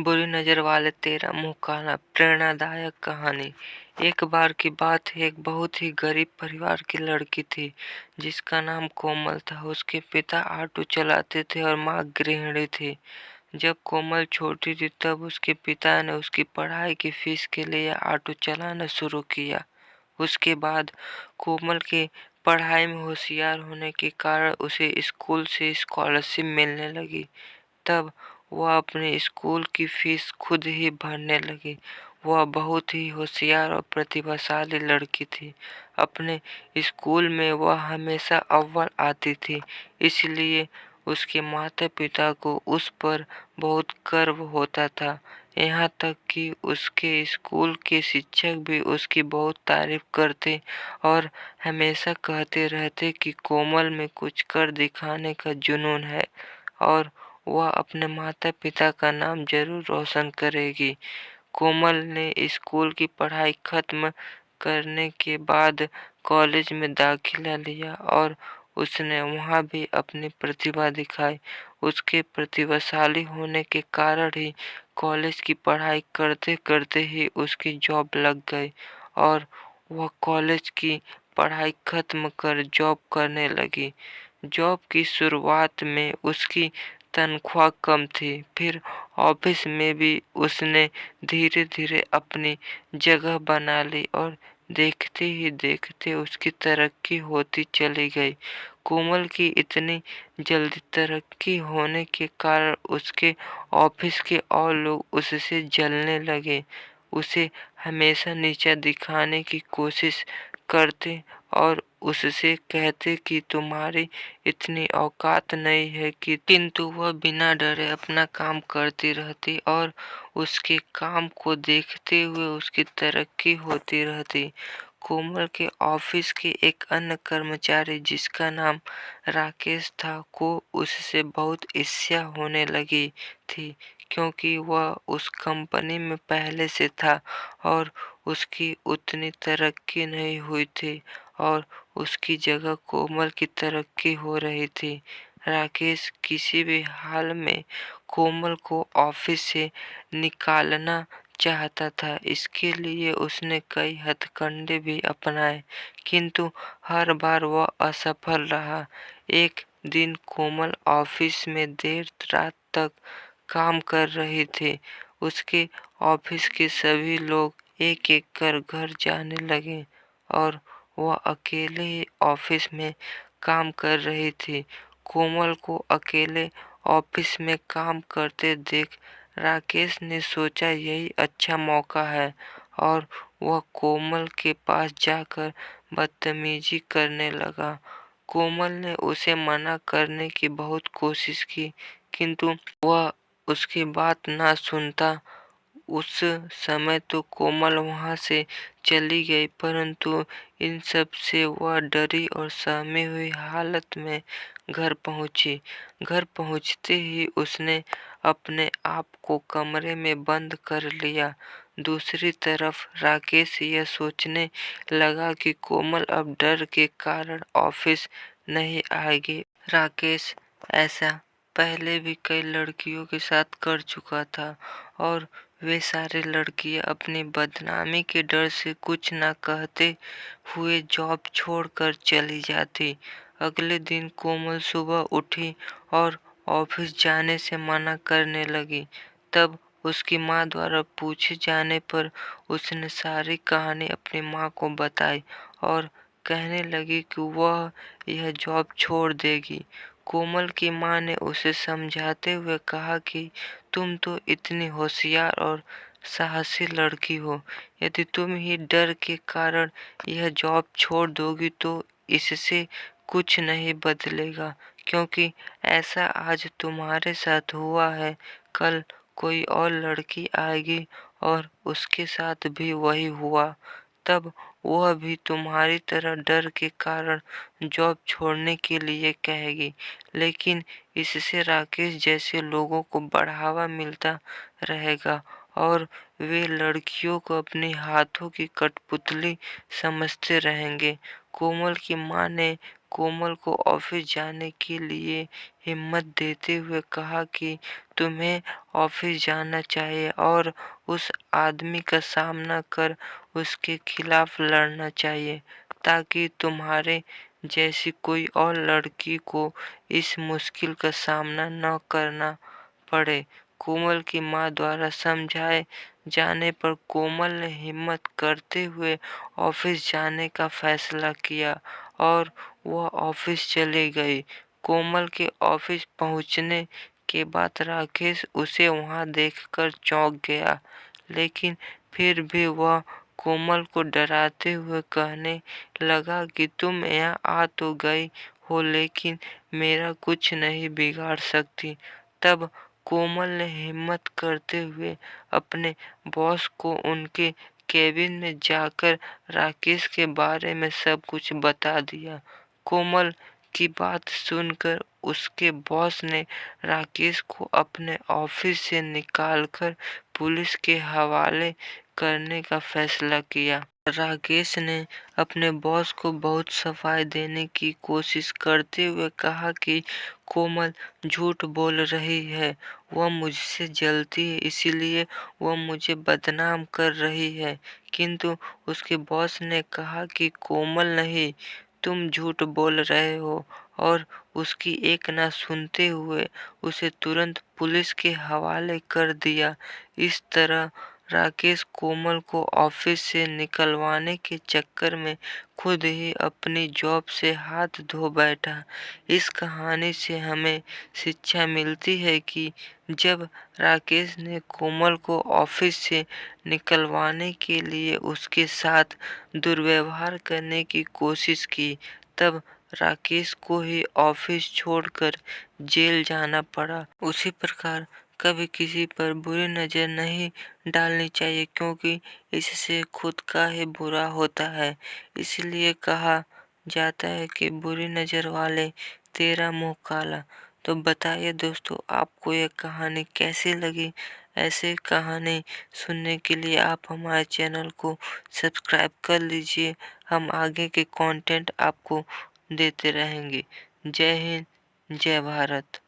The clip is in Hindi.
बुरी नज़र वाले तेरा मुंह काला। प्रेरणादायक कहानी। एक बार की बात है, एक बहुत ही गरीब परिवार की लड़की थी जिसका नाम कोमल था। उसके पिता ऑटो चलाते थे और माँ गृहिणी थी। जब कोमल छोटी थी तब उसके पिता ने उसकी पढ़ाई की फीस के लिए ऑटो चलाना शुरू किया। उसके बाद कोमल के पढ़ाई में होशियार होने के कारण उसे स्कूल से स्कॉलरशिप मिलने लगी। तब वह अपने स्कूल की फीस खुद ही भरने लगी। वह बहुत ही होशियार और प्रतिभाशाली लड़की थी। अपने स्कूल में वह हमेशा अव्वल आती थी, इसलिए उसके माता पिता को उस पर बहुत गर्व होता था। यहाँ तक कि उसके स्कूल के शिक्षक भी उसकी बहुत तारीफ करते और हमेशा कहते रहते कि कोमल में कुछ कर दिखाने का जुनून है और वह अपने माता पिता का नाम जरूर रोशन करेगी। कोमल ने स्कूल की पढ़ाई खत्म करने के बाद कॉलेज में दाखिला लिया और उसने वहाँ भी अपनी प्रतिभा दिखाई। उसके प्रतिभाशाली होने के कारण ही कॉलेज की पढ़ाई करते करते ही उसकी जॉब लग गई और वह कॉलेज की पढ़ाई खत्म कर जॉब करने लगी। जॉब की शुरुआत में उसकी तनख्वाह कम थी, फिर ऑफिस में भी उसने धीरे धीरे अपनी जगह बना ली और देखते ही देखते उसकी तरक्की होती चली गई। कोमल की इतनी जल्दी तरक्की होने के कारण उसके ऑफिस के और लोग उससे जलने लगे। उसे हमेशा नीचा दिखाने की कोशिश करते और उससे कहते कि तुम्हारी इतनी औकात नहीं है कि किंतु वह बिना डरे अपना काम करती रहती और उसके काम को देखते हुए उसकी तरक्की होती रहती। कोमल के ऑफिस के एक अन्य कर्मचारी जिसका नाम राकेश था को उससे बहुत ईर्ष्या होने लगी थी, क्योंकि वह उस कंपनी में पहले से था और उसकी उतनी तरक्की नहीं हुई थी और उसकी जगह कोमल की तरक्की हो रही थी। राकेश किसी भी हाल में कोमल को ऑफिस से निकालना चाहता था। इसके लिए उसने कई हथकंडे भी अपनाए, किंतु हर बार वह असफल रहा। एक दिन कोमल ऑफिस में देर रात तक काम कर रही थी। उसके ऑफिस के सभी लोग एक एक कर घर जाने लगे और वह अकेले ही ऑफिस में काम कर रही थी। कोमल को अकेले ऑफिस में काम करते देख राकेश ने सोचा यही अच्छा मौका है और वह कोमल के पास जाकर बदतमीजी करने लगा। कोमल ने उसे मना करने की बहुत कोशिश की, किंतु वह उसकी बात ना सुनता। उस समय तो कोमल वहां से चली गई, परंतु इन सब से वह डरी और सहमी हुई हालत में घर पहुंची। घर पहुंचते ही उसने अपने आप को कमरे में बंद कर लिया। दूसरी तरफ राकेश यह सोचने लगा कि कोमल अब डर के कारण ऑफिस नहीं आएगी। राकेश ऐसा पहले भी कई लड़कियों के साथ कर चुका था और वे सारे लड़कियां अपनी बदनामी के डर से कुछ न कहते हुए जॉब छोड़कर चली जाती। अगले दिन कोमल सुबह उठी और ऑफिस जाने से मना करने लगी। तब उसकी माँ द्वारा पूछे जाने पर उसने सारी कहानी अपनी माँ को बताई और कहने लगी कि वह यह जॉब छोड़ देगी। कोमल की माँ ने उसे समझाते हुए कहा कि तुम तो इतनी होशियार और साहसी लड़की हो, यदि तुम ही डर के कारण यह जॉब छोड़ दोगी तो इससे कुछ नहीं बदलेगा, क्योंकि ऐसा आज तुम्हारे साथ हुआ है, कल कोई और लड़की आएगी और उसके साथ भी वही हुआ, तब वह भी तुम्हारी तरह डर के कारण जॉब छोड़ने के लिए कहेगी। लेकिन इससे राकेश जैसे लोगों को बढ़ावा मिलता रहेगा और वे लड़कियों को अपने हाथों की कठपुतली समझते रहेंगे। कोमल की माँ ने कोमल को ऑफिस जाने के लिए हिम्मत देते हुए कहा कि तुम्हें ऑफिस जाना चाहिए और उस आदमी का सामना कर उसके खिलाफ लड़ना चाहिए, ताकि तुम्हारे जैसी कोई और लड़की को इस मुश्किल का सामना न करना पड़े। कोमल की माँ द्वारा समझाए जाने पर कोमल ने हिम्मत करते हुए ऑफिस जाने का फैसला किया और वह ऑफिस चली गई। कोमल के ऑफिस पहुंचने के बाद राकेश उसे वहां देखकर चौंक गया, लेकिन फिर भी वह कोमल को डराते हुए कहने लगा कि तुम यहाँ आ तो गई हो, लेकिन मेरा कुछ नहीं बिगाड़ सकती। तब कोमल ने हिम्मत करते हुए अपने बॉस को उनके केबिन में जाकर राकेश के बारे में सब कुछ बता दिया। कोमल की बात सुनकर उसके बॉस ने राकेश को अपने ऑफिस से निकालकर पुलिस के हवाले करने का फैसला किया। राकेश ने अपने बॉस को बहुत सफाई देने की कोशिश करते हुए कहा कि कोमल झूठ बोल रही है, वह मुझसे जलती है, इसीलिए वह मुझे बदनाम कर रही है। किंतु उसके बॉस ने कहा कि कोमल नहीं, तुम झूठ बोल रहे हो, और उसकी एक ना सुनते हुए उसे तुरंत पुलिस के हवाले कर दिया। इस तरह राकेश कोमल को ऑफिस से निकलवाने के चक्कर में खुद ही अपनी जॉब से हाथ धो बैठा। इस कहानी से हमें शिक्षा मिलती है कि जब राकेश ने कोमल को ऑफिस से निकलवाने के लिए उसके साथ दुर्व्यवहार करने की कोशिश की, तब राकेश को ही ऑफिस छोड़कर जेल जाना पड़ा। उसी प्रकार कभी किसी पर बुरी नज़र नहीं डालनी चाहिए, क्योंकि इससे खुद का ही बुरा होता है। इसलिए कहा जाता है कि बुरी नज़र वाले तेरा मुंह काला। तो बताइए दोस्तों, आपको यह कहानी कैसी लगी? ऐसे कहानी सुनने के लिए आप हमारे चैनल को सब्सक्राइब कर लीजिए। हम आगे के कंटेंट आपको देते रहेंगे। जय हिंद, जय भारत।